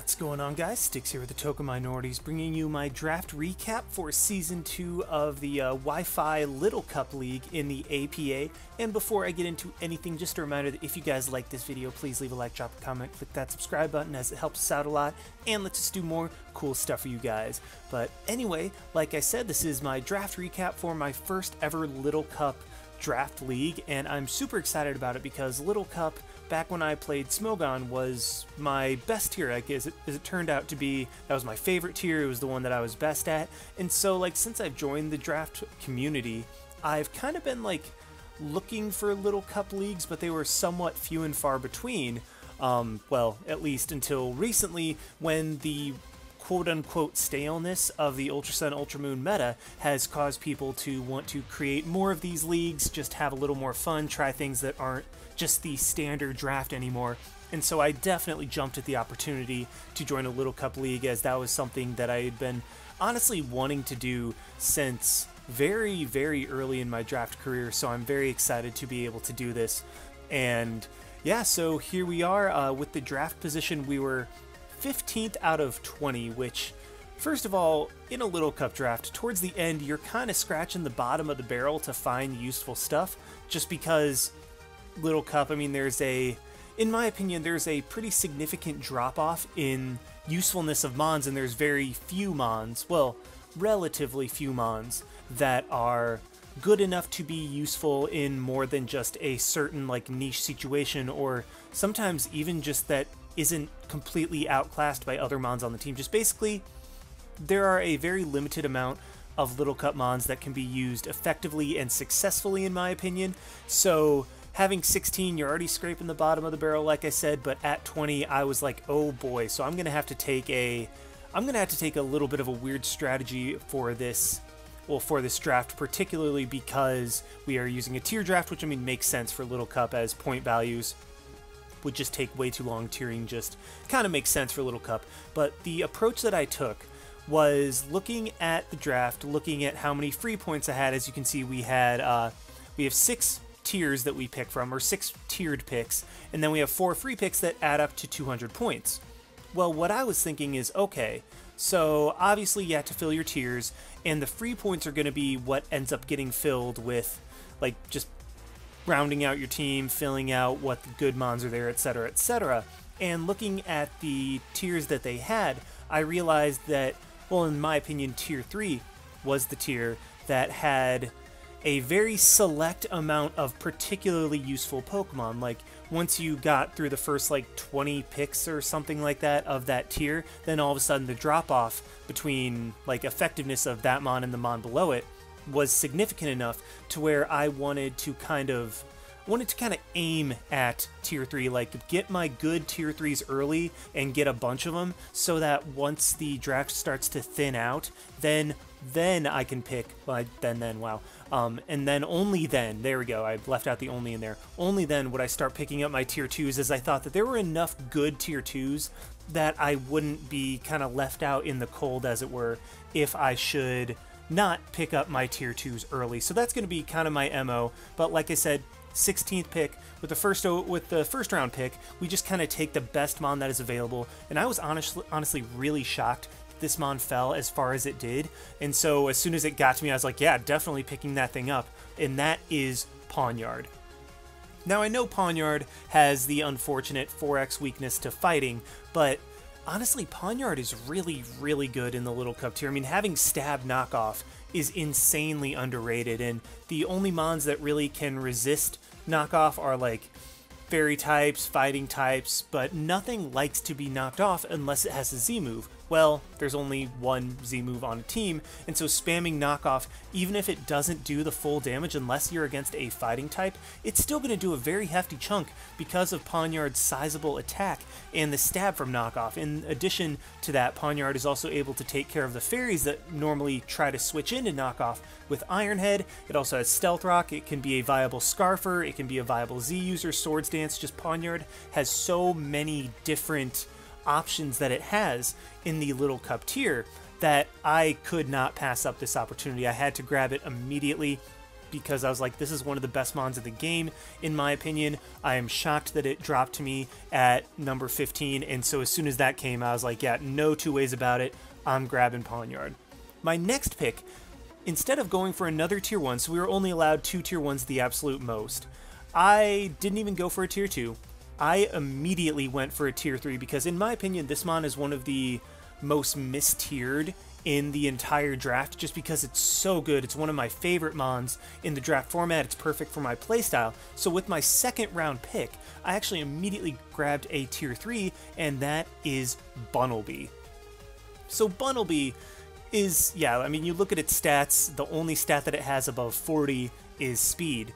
What's going on, guys? Sticks here with the Token Minorities, bringing you my draft recap for Season 2 of the Wi-Fi Little Cup League in the APA. And before I get into anything, just a reminder that if you guys like this video, please leave a like, drop a comment, click that subscribe button as it helps us out a lot, and lets us do more cool stuff for you guys. But anyway, like I said, this is my draft recap for my first ever Little Cup draft league, and I'm super excited about it because Little Cup, back when I played Smogon, was my best tier. Like, as it turned out to be, that was my favorite tier. It was the one that I was best at. And so, like, since I've joined the draft community, I've kind of been like looking for Little Cup leagues, but they were somewhat few and far between. Well, at least until recently, when the quote-unquote staleness of the Ultra Sun Ultra Moon meta has caused people to want to create more of these leagues, just have a little more fun, try things that aren't just the standard draft anymore. And so I definitely jumped at the opportunity to join a Little Cup league, as that was something that I had been honestly wanting to do since very, very early in my draft career. So I'm very excited to be able to do this. And yeah, so here we are with the draft position. We were 15th out of 20, which, first of all, in a Little Cup draft, towards the end, you're kind of scratching the bottom of the barrel to find useful stuff, just because Little Cup, I mean, in my opinion, there's a pretty significant drop-off in usefulness of mons, and there's very few mons, well, relatively few mons, that are good enough to be useful in more than just a certain, like, niche situation, or sometimes even just that isn't completely outclassed by other mons on the team. Just basically, there are a very limited amount of Little Cup mons that can be used effectively and successfully, in my opinion. So having 16, you're already scraping the bottom of the barrel, like I said, but at 20, I was like, oh boy, so I'm gonna have to take a little bit of a weird strategy for this, well, for this draft, particularly because we are using a tier draft, which, I mean, makes sense for Little Cup, as point values would just take way too long. Tiering just kind of makes sense for Little Cup. But the approach that I took was looking at the draft, looking at how many free points I had. As you can see, we have 6 tiers that we pick from, or 6 tiered picks, and then we have 4 free picks that add up to 200 points. Well, what I was thinking is, okay, so obviously you have to fill your tiers, and the free points are going to be what ends up getting filled with, like, just rounding out your team, filling out what the good mons are there, etc., etc. And looking at the tiers that they had, I realized that, well, in my opinion, tier 3 was the tier that had a very select amount of particularly useful Pokemon. Like, once you got through the first, like, 20 picks or something like that of that tier, then all of a sudden the drop-off between, like, effectiveness of that mon and the mon below it was significant enough to where I wanted to kind of aim at tier 3, like get my good tier 3s early and get a bunch of them, so that once the draft starts to thin out, then I can pick, well, wow, and then only then, there we go, I left out the only in there, only then would I start picking up my tier 2s, as I thought that there were enough good tier 2s that I wouldn't be kind of left out in the cold, as it were, if I should not pick up my tier 2s early. So that's going to be kind of my MO, but like I said, 16th pick, with the first round pick, we just kind of take the best mon that is available, and I was honestly really shocked this mon fell as far as it did, and so as soon as it got to me, I was like, yeah, definitely picking that thing up, and that is Pawniard. Now, I know Pawniard has the unfortunate 4x weakness to fighting, but honestly, Pawniard is really, really good in the Little Cup tier. I mean, having Stab knockoff is insanely underrated, and the only mons that really can resist knockoff are, like, fairy types, fighting types, but nothing likes to be knocked off unless it has a Z move. Well, there's only one Z move on a team, and so spamming knockoff, even if it doesn't do the full damage unless you're against a fighting type, it's still going to do a very hefty chunk because of Pawniard's sizable attack and the stab from knockoff. In addition to that, Pawniard is also able to take care of the fairies that normally try to switch into knockoff with Iron Head. It also has Stealth Rock, it can be a viable Scarfer, it can be a viable Z user, Swords Dance. Just Pawniard has so many different options that it has in the Little Cup tier that I could not pass up this opportunity. I had to grab it immediately. because I was like, this is one of the best mons of the game, in my opinion. I am shocked that it dropped to me at number 15, and so as soon as that came, I was like, yeah, no two ways about it, I'm grabbing Pawniard. My next pick, instead of going for another tier 1, so we were only allowed 2 tier 1s the absolute most, I didn't even go for a tier 2. I immediately went for a tier 3 because in my opinion, this mon is one of the most mistiered in the entire draft just because it's so good. It's one of my favorite mons in the draft format. It's perfect for my playstyle. So with my second round pick, I actually immediately grabbed a tier 3, and that is Bunnelby. So Bunnelby is, yeah, I mean, you look at its stats, the only stat that it has above 40 is speed.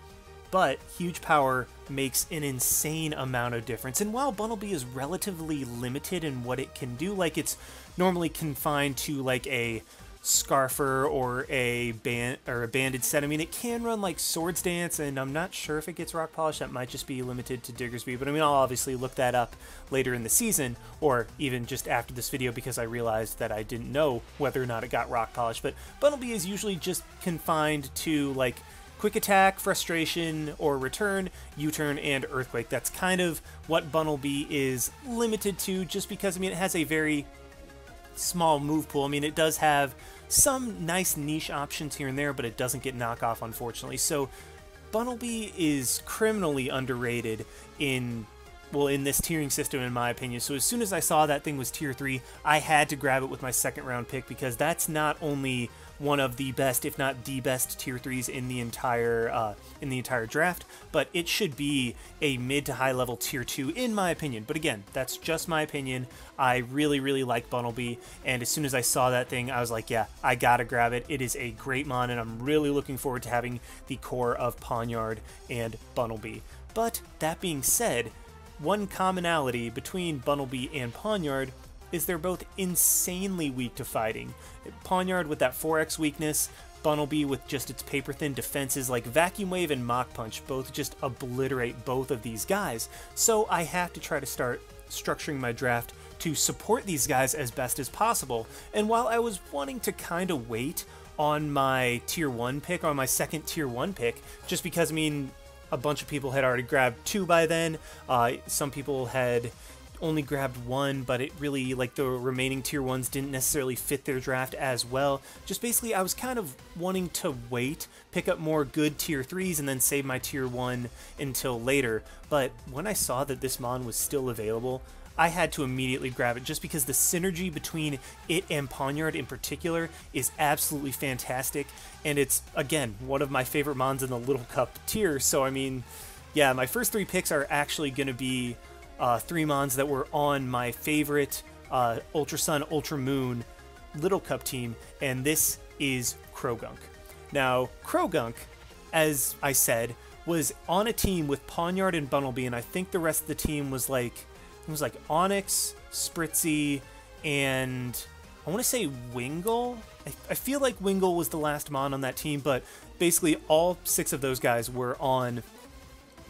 But huge power makes an insane amount of difference. And while Bunnelby is relatively limited in what it can do, like it's normally confined to like a Scarfer or a banded set. I mean, it can run like Swords Dance, and I'm not sure if it gets Rock Polish. That might just be limited to Diggersby, but I mean, I'll obviously look that up later in the season, or even just after this video, because I realized that I didn't know whether or not it got Rock Polish. But Bunnelby is usually just confined to like Quick Attack, Frustration, or Return, U-Turn, and Earthquake. That's kind of what Bunnelby is limited to, just because, I mean, it has a very small move pool. I mean, it does have some nice niche options here and there, but it doesn't get knockoff, unfortunately. So Bunnelby is criminally underrated in this tiering system, in my opinion. So as soon as I saw that thing was tier 3, I had to grab it with my second round pick, because that's not only one of the best, if not the best, tier 3s in the entire draft, but it should be a mid to high level tier 2 in my opinion. But again, that's just my opinion. I really, really like Bunnelby, and as soon as I saw that thing, I was like, yeah, I gotta grab it. It is a great mon, and I'm really looking forward to having the core of Pawniard and Bunnelby. But that being said, one commonality between Bunnelby and Pawniard is they're both insanely weak to fighting. Pawniard with that 4x weakness, Bunnelby with just its paper-thin defenses like Vacuum Wave and Mach Punch both just obliterate both of these guys. So I have to try to start structuring my draft to support these guys as best as possible. And while I was wanting to kind of wait on my tier 1 pick, on my second tier 1 pick, just because, I mean, a bunch of people had already grabbed 2 by then, some people had only grabbed 1, but it really, like, the remaining tier 1s didn't necessarily fit their draft as well. Just basically, I was kind of wanting to wait, pick up more good tier 3s, and then save my tier 1 until later. But when I saw that this mon was still available, I had to immediately grab it, just because the synergy between it and Pawniard in particular is absolutely fantastic, and it's, again, one of my favorite mons in the Little Cup tier. So I mean, yeah, my first 3 picks are actually going to be 3 mons that were on my favorite Ultra Sun, Ultra Moon Little Cup team, and this is Croagunk. Now, Croagunk, as I said, was on a team with Pawniard and Bunnelby, and I think the rest of the team was like, it was like Onyx, Spritzy, and I want to say Wingull. I feel like Wingull was the last mon on that team, but basically all 6 of those guys were on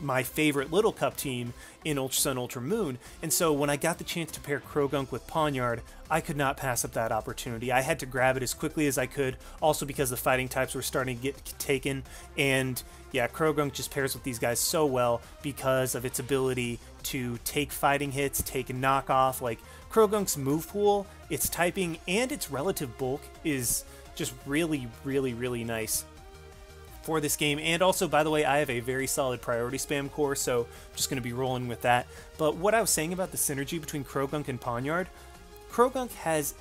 my favorite Little Cup team in Ultra Sun, Ultra Moon. And so when I got the chance to pair Croagunk with Pawniard, I could not pass up that opportunity. I had to grab it as quickly as I could, also because the fighting types were starting to get taken. And yeah, Croagunk just pairs with these guys so well because of its ability to take fighting hits, take a knockoff. Like, Croagunk's move pool, its typing, and its relative bulk is just really, really, really nice for this game. And also, by the way, I have a very solid priority spam core, so I'm just going to be rolling with that. But what I was saying about the synergy between Croagunk and Pawniard, Croagunk has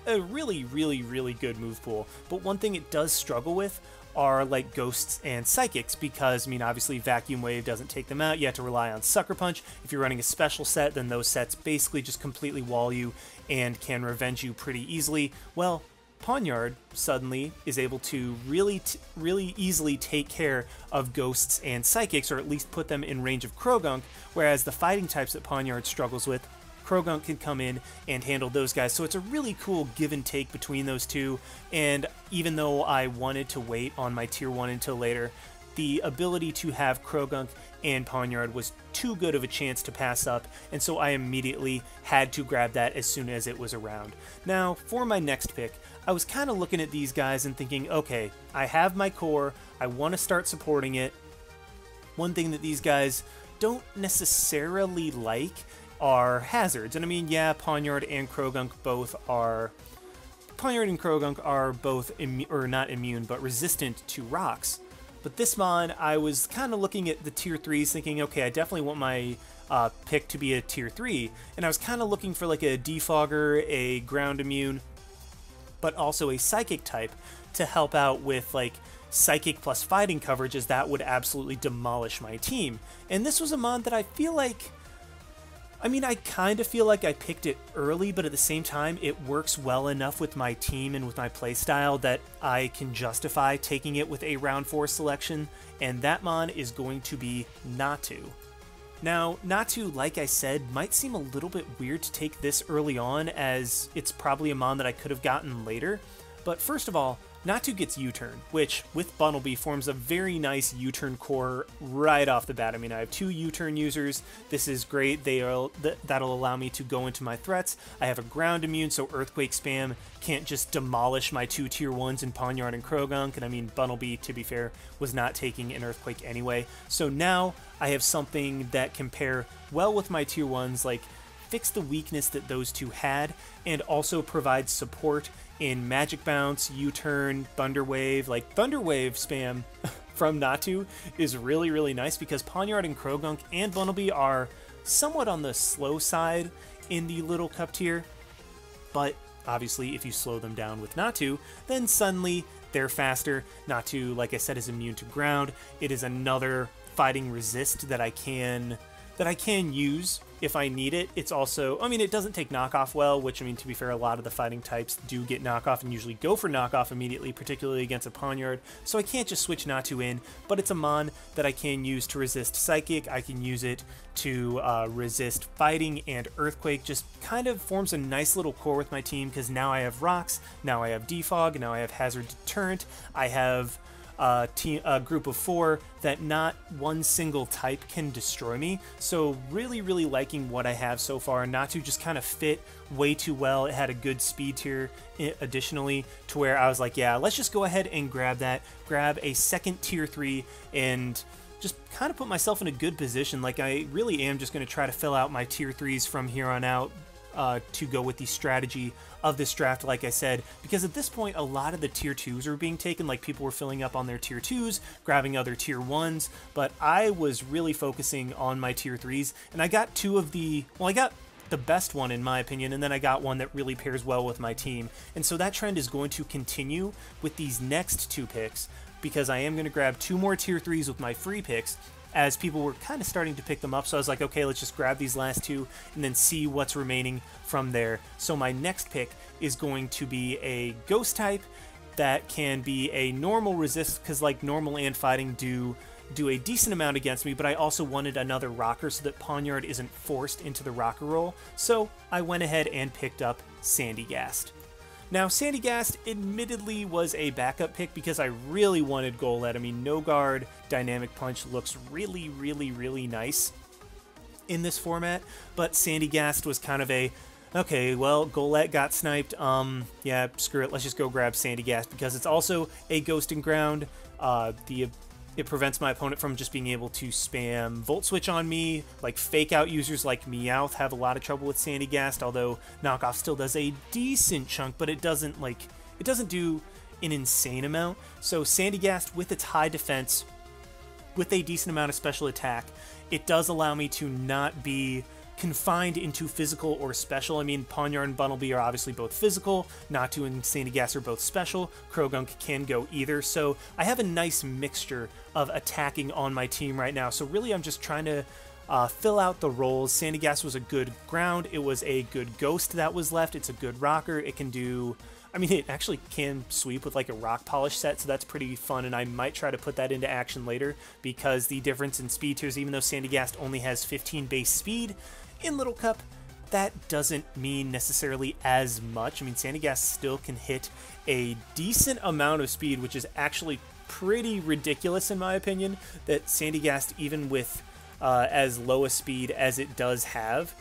a really, really, really good move pool, but one thing it does struggle with are like Ghosts and Psychics, because, I mean, obviously Vacuum Wave doesn't take them out. You have to rely on Sucker Punch. If you're running a special set, then those sets basically just completely wall you and can revenge you pretty easily. Well, Pawniard suddenly is able to really easily take care of Ghosts and Psychics, or at least put them in range of Croagunk, whereas the fighting types that Pawniard struggles with, Croagunk can come in and handle those guys. So it's a really cool give and take between those two, and even though I wanted to wait on my tier 1 until later, the ability to have Krogunk and Pawniard was too good of a chance to pass up, and so I immediately had to grab that as soon as it was around. Now, for my next pick, I was kind of looking at these guys and thinking, okay, I have my core, I want to start supporting it. One thing that these guys don't necessarily like are hazards, and I mean, yeah, Pawniard and Krogunk are both not immune, but resistant to rocks. But this mon, I was kind of looking at the tier 3s thinking, okay, I definitely want my pick to be a tier 3, and I was kind of looking for like a defogger, a ground immune, but also a psychic type to help out with like psychic plus fighting coverage, as that would absolutely demolish my team. And this was a mon that I feel like, I mean, I kind of feel like I picked it early, but at the same time, it works well enough with my team and with my playstyle that I can justify taking it with a round 4 selection, and that mon is going to be Natu. Now, Natu, like I said, might seem a little bit weird to take this early on, as it's probably a mon that I could have gotten later, but first of all, Natu gets U-turn, which, with Bunnelby, forms a very nice U-turn core right off the bat. I mean, I have 2 U-turn users. This is great. That'll allow me to go into my threats. I have a ground immune, so Earthquake spam can't just demolish my 2 tier 1s in Pawniard and Krogunk. And I mean, Bunnelby, to be fair, was not taking an Earthquake anyway. So now I have something that can pair well with my tier 1s, like fix the weakness that those 2 had, and also provide support in Magic Bounce, U-turn, Thunder Wave. Like, Thunder Wave spam from Natu is really, really nice because Pawniard and Krogunk and Bunnelby are somewhat on the slow side in the Little Cup tier, but obviously if you slow them down with Natu, then suddenly they're faster. Natu, like I said, is immune to ground. It is another fighting resist that I can use if I need it. It's also, I mean, it doesn't take knockoff well, which, I mean, to be fair, a lot of the fighting types do get knockoff and usually go for knockoff immediately, particularly against a Pawniard, so I can't just switch Natu in, but it's a mon that I can use to resist Psychic. I can use it to resist Fighting and Earthquake. Just kind of forms a nice little core with my team, because now I have Rocks, now I have Defog, now I have Hazard Deterrent, I have a group of 4 that not one single type can destroy me. So really, really liking what I have so far. Natu just kind of fit way too well. It had a good speed tier additionally, to where I was like, yeah, let's just go ahead and grab a second tier 3 and just kind of put myself in a good position. Like, I really am just going to try to fill out my tier 3s from here on out to go with the strategy of this draft, like I said, because at this point a lot of the tier 2s are being taken. Like, people were filling up on their tier 2s, grabbing other tier 1s, but I was really focusing on my tier 3s, and I got I got the best one in my opinion, and then I got one that really pairs well with my team. And so that trend is going to continue with these next 2 picks, because I am going to grab 2 more tier 3s with my free picks, as people were kind of starting to pick them up. So I was like, okay, let's just grab these last 2 and then see what's remaining from there. So my next pick is going to be a ghost type that can be a normal resist, because like normal and fighting do a decent amount against me, but I also wanted another rocker so that Pawniard isn't forced into the rocker role. So I went ahead and picked up Sandygast. Now, Sandygast admittedly was a backup pick because I really wanted Golett. I mean, No Guard Dynamic Punch looks really, really, really nice in this format, but Sandygast was kind of a, okay, well, Golett got sniped, yeah, screw it, let's just go grab Sandygast, because it's also a Ghost and Ground. It prevents my opponent from just being able to spam Volt Switch on me. Like, fake out users like Meowth have a lot of trouble with Sandygast, although Knockoff still does a decent chunk, but it doesn't do an insane amount. So Sandygast, with its high defense, with a decent amount of special attack, it does allow me to not be confined into physical or special. I mean, Pawniard and Bunnelby are obviously both physical, Natu and Sandygast are both special, Krogunk can go either, so I have a nice mixture of attacking on my team right now. So really I'm just trying to fill out the roles. Sandygast was a good ground, it was a good ghost that was left, it's a good rocker, it can do, I mean, it actually can sweep with like a rock polish set, so that's pretty fun, and I might try to put that into action later, because the difference in speed tiers, even though Sandygast only has 15 base speed in Little Cup, that doesn't mean necessarily as much. I mean, Sandygast still can hit a decent amount of speed, which is actually pretty ridiculous in my opinion that Sandygast, even with as low a speed as it does have,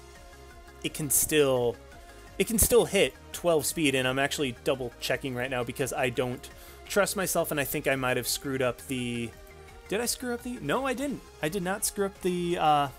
it can still hit 12 speed, and I'm actually double checking right now because I don't trust myself, and I think I might have screwed up the... Did I screw up the... No, I didn't. I did not screw up the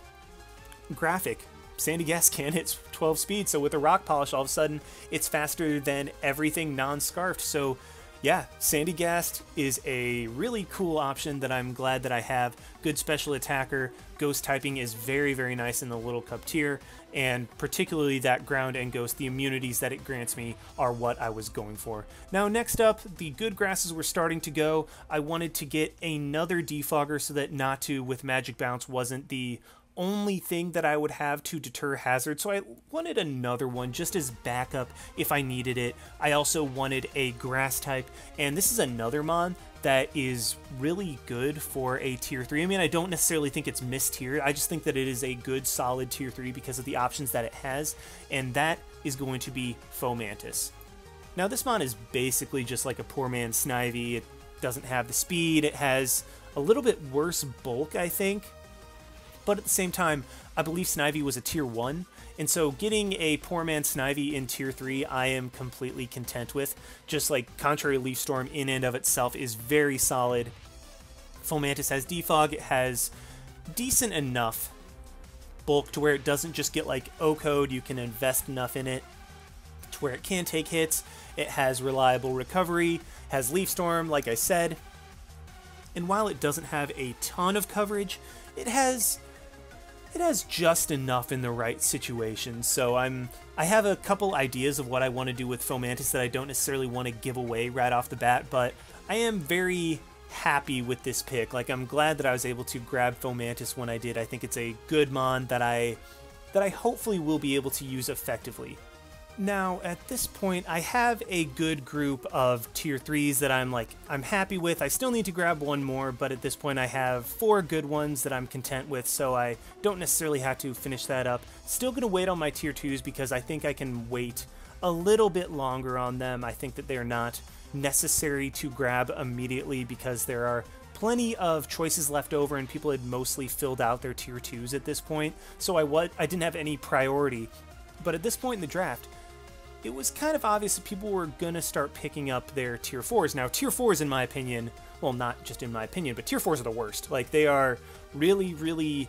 graphic. Sandygast can hit 12 speed, so with a rock polish, all of a sudden, it's faster than everything non-scarfed. So, yeah, Sandygast is a really cool option that I'm glad that I have. Good special attacker. Ghost typing is very, very nice in the Little Cup tier, and particularly that ground and ghost, the immunities that it grants me are what I was going for. Now, next up, the good grasses were starting to go. I wanted to get another defogger so that Natu with Magic Bounce wasn't the only thing that I would have to deter hazard, so I wanted another one just as backup if I needed it. I also wanted a grass type, and this is another mon that is really good for a tier 3. I mean, I don't necessarily think it's mistiered, I just think that it is a good solid tier 3 because of the options that it has, and that is going to be Fomantis. Now this mon is basically just like a poor man's Snivy. It doesn't have the speed, it has a little bit worse bulk, I think, but at the same time, I believe Snivy was a tier 1, and so getting a poor man Snivy in tier 3, I am completely content with. Just like Contrary Leaf Storm in and of itself is very solid. Fomantis has defog, it has decent enough bulk to where it doesn't just get like O-code, you can invest enough in it to where it can take hits. It has reliable recovery, has Leaf Storm, like I said, and while it doesn't have a ton of coverage, it has just enough in the right situation. So I have a couple ideas of what I want to do with Fomantis that I don't necessarily want to give away right off the bat, but I am very happy with this pick. Like, I'm glad that I was able to grab Fomantis when I did. I think it's a good mon that I hopefully will be able to use effectively. Now, at this point, I have a good group of tier 3s that I'm happy with. I still need to grab one more, but at this point I have 4 good ones that I'm content with, so I don't necessarily have to finish that up. Still going to wait on my tier 2s because I think I can wait a little bit longer on them. I think that they're not necessary to grab immediately because there are plenty of choices left over and people had mostly filled out their tier 2s at this point, so I didn't have any priority. But at this point in the draft, it was kind of obvious that people were going to start picking up their tier 4s. Now, tier 4s, in my opinion, well, not just in my opinion, but tier 4s are the worst. Like, they are really, really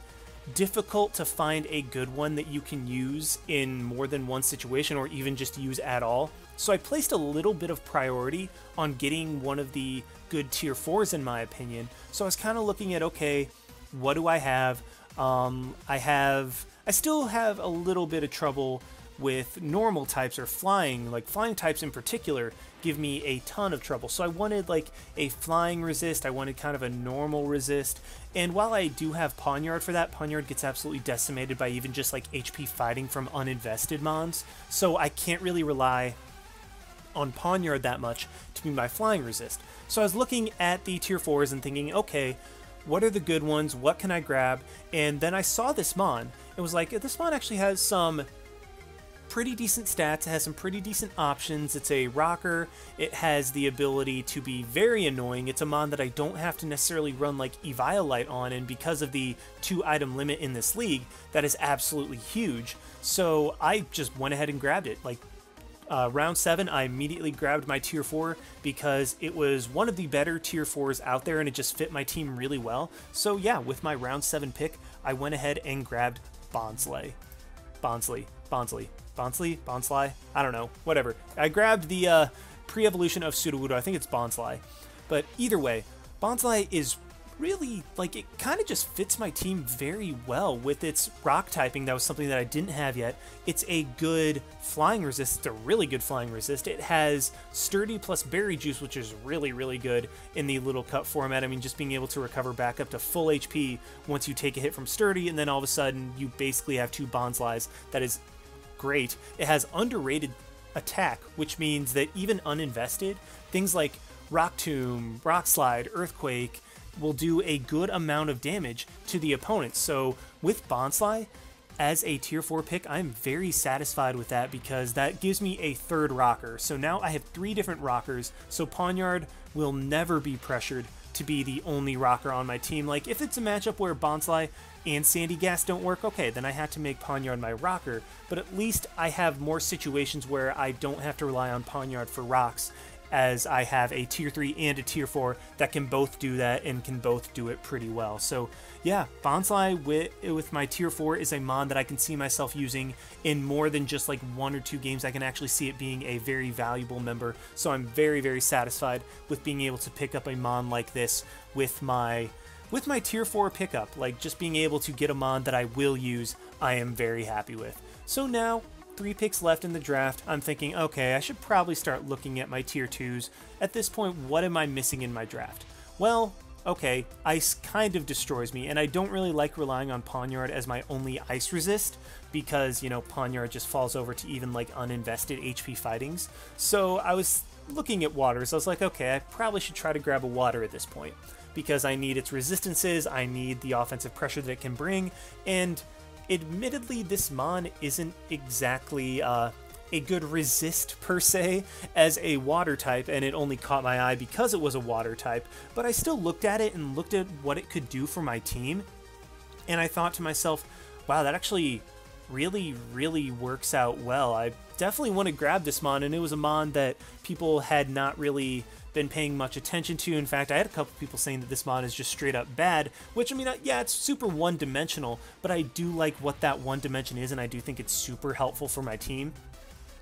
difficult to find a good one that you can use in more than one situation or even just use at all. So I placed a little bit of priority on getting one of the good tier 4s, in my opinion. So I was kind of looking at, okay, what do I have? I still have a little bit of trouble with normal types or flying. Like, flying types in particular give me a ton of trouble. So I wanted like a flying resist, I wanted kind of a normal resist, and while I do have Pawnyard for that, Pawnyard gets absolutely decimated by even just like HP fighting from uninvested mons, so I can't really rely on Pawnyard that much to be my flying resist. So I was looking at the tier 4s and thinking, okay, what are the good ones, what can I grab? And then I saw this mon, it was like, this mon actually has some pretty decent stats, it has some pretty decent options, it's a rocker, it has the ability to be very annoying, it's a mon that I don't have to necessarily run like Eviolite on, and because of the 2-item limit in this league, that is absolutely huge. So I just went ahead and grabbed it. Like, round 7, I immediately grabbed my tier 4 because it was one of the better tier 4s out there and it just fit my team really well. So yeah, with my round 7 pick, I went ahead and grabbed Bonsly. Bonsly? I don't know, whatever. I grabbed the pre-evolution of Sudowoodo, I think it's Bonsly. But either way, Bonsly is really, like, it kind of just fits my team very well with its rock typing. That was something that I didn't have yet. It's a good flying resist, it's a really good flying resist. It has sturdy plus berry juice, which is really, really good in the Little Cup format. I mean, just being able to recover back up to full HP once you take a hit from sturdy, and then all of a sudden you basically have 2 Bonslys. That is great. It has underrated attack, which means that even uninvested, things like Rock Tomb, Rock Slide, Earthquake will do a good amount of damage to the opponent. So with Bonsly, as a tier 4 pick, I'm very satisfied with that because that gives me a third rocker. So now I have 3 different rockers, so Pawniard will never be pressured to be the only rocker on my team. Like, if it's a matchup where Bonsly and Sandy Gas don't work, okay, then I have to make Pawniard my rocker, but at least I have more situations where I don't have to rely on Pawniard for rocks, as I have a tier 3 and a tier 4 that can both do that and can both do it pretty well. So yeah, Bonsly with my tier 4 is a mon that I can see myself using in more than just like 1 or 2 games. I can actually see it being a very valuable member, so I'm very, very satisfied with being able to pick up a mon like this with my tier 4 pickup. Like, just being able to get a mon that I will use, I am very happy with. So now, 3 picks left in the draft, I'm thinking, okay, I should probably start looking at my tier 2s. At this point, what am I missing in my draft? Well, okay, ice kind of destroys me, and I don't really like relying on Pawniard as my only ice resist, because, you know, Pawniard just falls over to even like uninvested HP fightings. So I was looking at waters, I was like, okay, I probably should try to grab a water at this point, because I need its resistances, I need the offensive pressure that it can bring, and admittedly, this mon isn't exactly a good resist per se as a water type, and it only caught my eye because it was a water type, but I still looked at it and looked at what it could do for my team, and I thought to myself, wow, that actually really, really works out well. I definitely want to grab this mon, and it was a mon that people had not really been paying much attention to. In fact, I had a couple people saying that this mod is just straight up bad, which, I mean, yeah, it's super one-dimensional, but I do like what that one dimension is, and I do think it's super helpful for my team.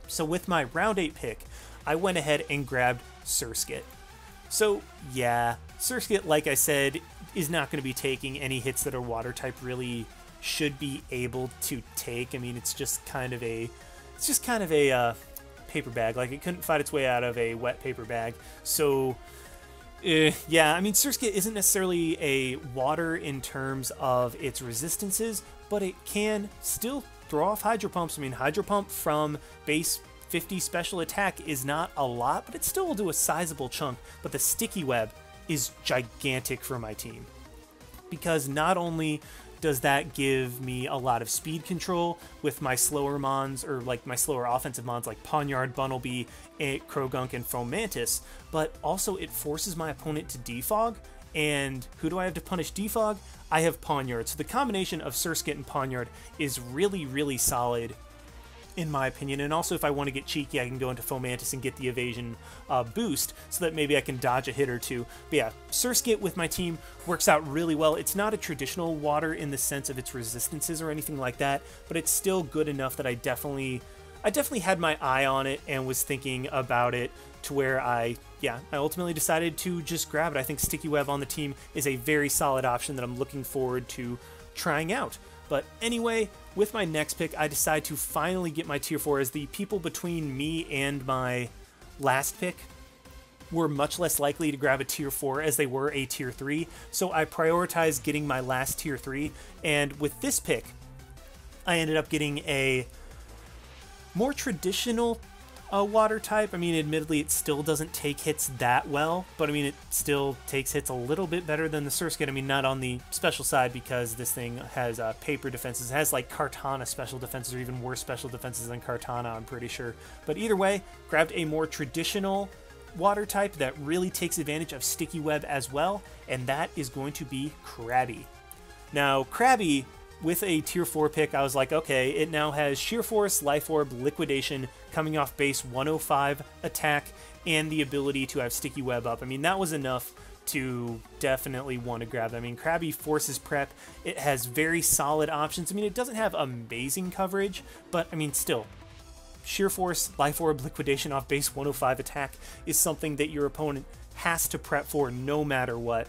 So with my round 8 pick, I went ahead and grabbed Surskit. So yeah, Surskit, like I said, is not going to be taking any hits that a water type really should be able to take. I mean, it's just kind of a paper bag. Like, it couldn't fight its way out of a wet paper bag. So yeah, I mean, Surskit isn't necessarily a water in terms of its resistances, but it can still throw off Hydro Pumps. I mean, Hydro Pump from base 50 special attack is not a lot, but it still will do a sizable chunk. But the Sticky Web is gigantic for my team, because not only does that give me a lot of speed control with my slower mons, or like my slower offensive mons like Pawniard, Bunnelby, Krogunk, and Fomantis, but also it forces my opponent to defog. And who do I have to punish defog? I have Pawniard. So the combination of Surskit and Pawniard is really, really solid, in my opinion. And also, if I want to get cheeky, I can go into Fomantis and get the evasion boost, so that maybe I can dodge a hit or two. But yeah, Surskit with my team works out really well. It's not a traditional water in the sense of its resistances or anything like that, but it's still good enough that I definitely had my eye on it and was thinking about it, to where I ultimately decided to just grab it. I think Sticky Web on the team is a very solid option that I'm looking forward to trying out. But anyway, with my next pick, I decide to finally get my tier 4, as the people between me and my last pick were much less likely to grab a tier 4 as they were a tier 3. So I prioritized getting my last tier 3, and with this pick, I ended up getting a more traditional water type. I mean, admittedly, it still doesn't take hits that well, but I mean, it still takes hits a little bit better than the Surskit. I mean, not on the special side, because this thing has paper defenses. It has like Kartana special defenses, or even worse special defenses than Kartana, I'm pretty sure. But either way, grabbed a more traditional water type that really takes advantage of Sticky Web as well, and that is going to be Krabby. Now, Krabby, with a tier 4 pick, I was like, okay, it now has Sheer Force, Life Orb, Liquidation, coming off base 105 attack, and the ability to have Sticky Web up. I mean, that was enough to definitely want to grab it. I mean, Krabby forces prep. It has very solid options. I mean, it doesn't have amazing coverage, but I mean, still, Sheer Force, Life Orb, Liquidation off base 105 attack is something that your opponent has to prep for no matter what.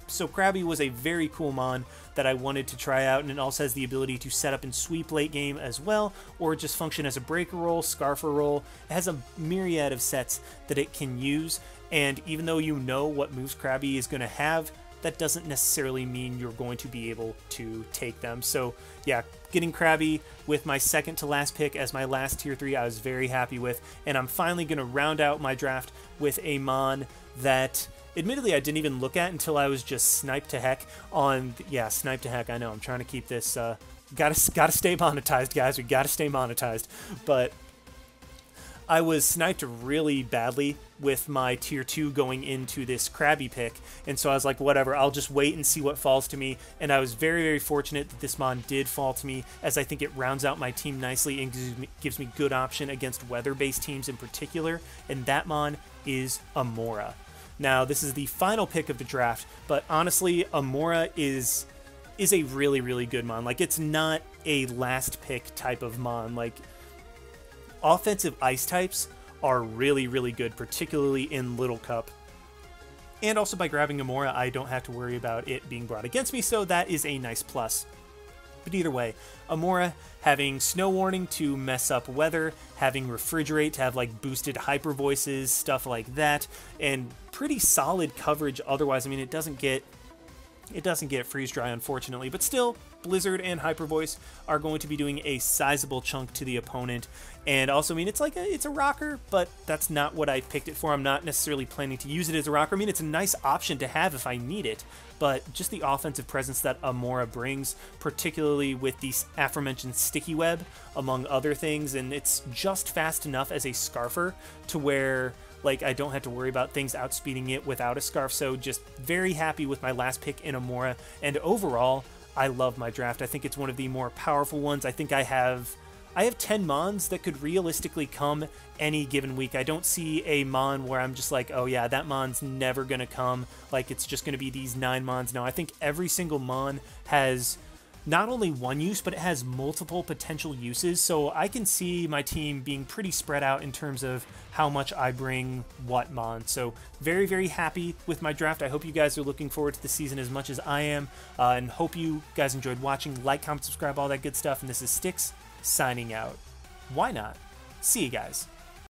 So Krabby was a very cool mon that I wanted to try out, and it also has the ability to set up and sweep late game as well, or just function as a breaker roll, scarfer roll. It has a myriad of sets that it can use, and even though you know what moves Krabby is going to have, that doesn't necessarily mean you're going to be able to take them. So yeah, getting Krabby with my second to last pick as my last tier 3, I was very happy with, and I'm finally going to round out my draft with a mon that admittedly I didn't even look at until I was just sniped to heck on, yeah, sniped to heck, I know, I'm trying to keep this Gotta stay monetized, guys. We gotta stay monetized. But I was sniped really badly with my tier 2 going into this Krabby pick, and so I was like, whatever, I'll just wait and see what falls to me, and I was very, very fortunate that this mon did fall to me, as I think it rounds out my team nicely and gives me good option against weather-based teams in particular, and that mon is Amora. Now, this is the final pick of the draft, but honestly, Amora is a really, really good mon. Like, it's not a last pick type of mon. Like, offensive ice types are really, really good, particularly in Little Cup. And also by grabbing Amora, I don't have to worry about it being brought against me, so that is a nice plus. But either way, Amora having Snow Warning to mess up weather, having Refrigerate to have like boosted hyper voices, stuff like that, and pretty solid coverage otherwise. I mean, it doesn't get freeze dry, unfortunately, but still, Blizzard and Hyper Voice are going to be doing a sizable chunk to the opponent. And also, I mean, it's a rocker, but that's not what I picked it for. I'm not necessarily planning to use it as a rocker. I mean, it's a nice option to have if I need it, but just the offensive presence that Amora brings, particularly with the aforementioned Sticky Web, among other things, and it's just fast enough as a Scarfer to where, like, I don't have to worry about things outspeeding it without a Scarf, so just very happy with my last pick in Amora, and overall, I love my draft. I think it's one of the more powerful ones. I think I have 10 mons that could realistically come any given week. I don't see a mon where I'm just like, oh yeah, that mon's never gonna come, like it's just gonna be these 9 mons. No, I think every single mon has not only one use, but it has multiple potential uses, so I can see my team being pretty spread out in terms of how much I bring what mon. So very, very happy with my draft. I hope you guys are looking forward to the season as much as I am, and hope you guys enjoyed watching. Like, comment, subscribe, all that good stuff, and this is Styx signing out. Why not? See you guys.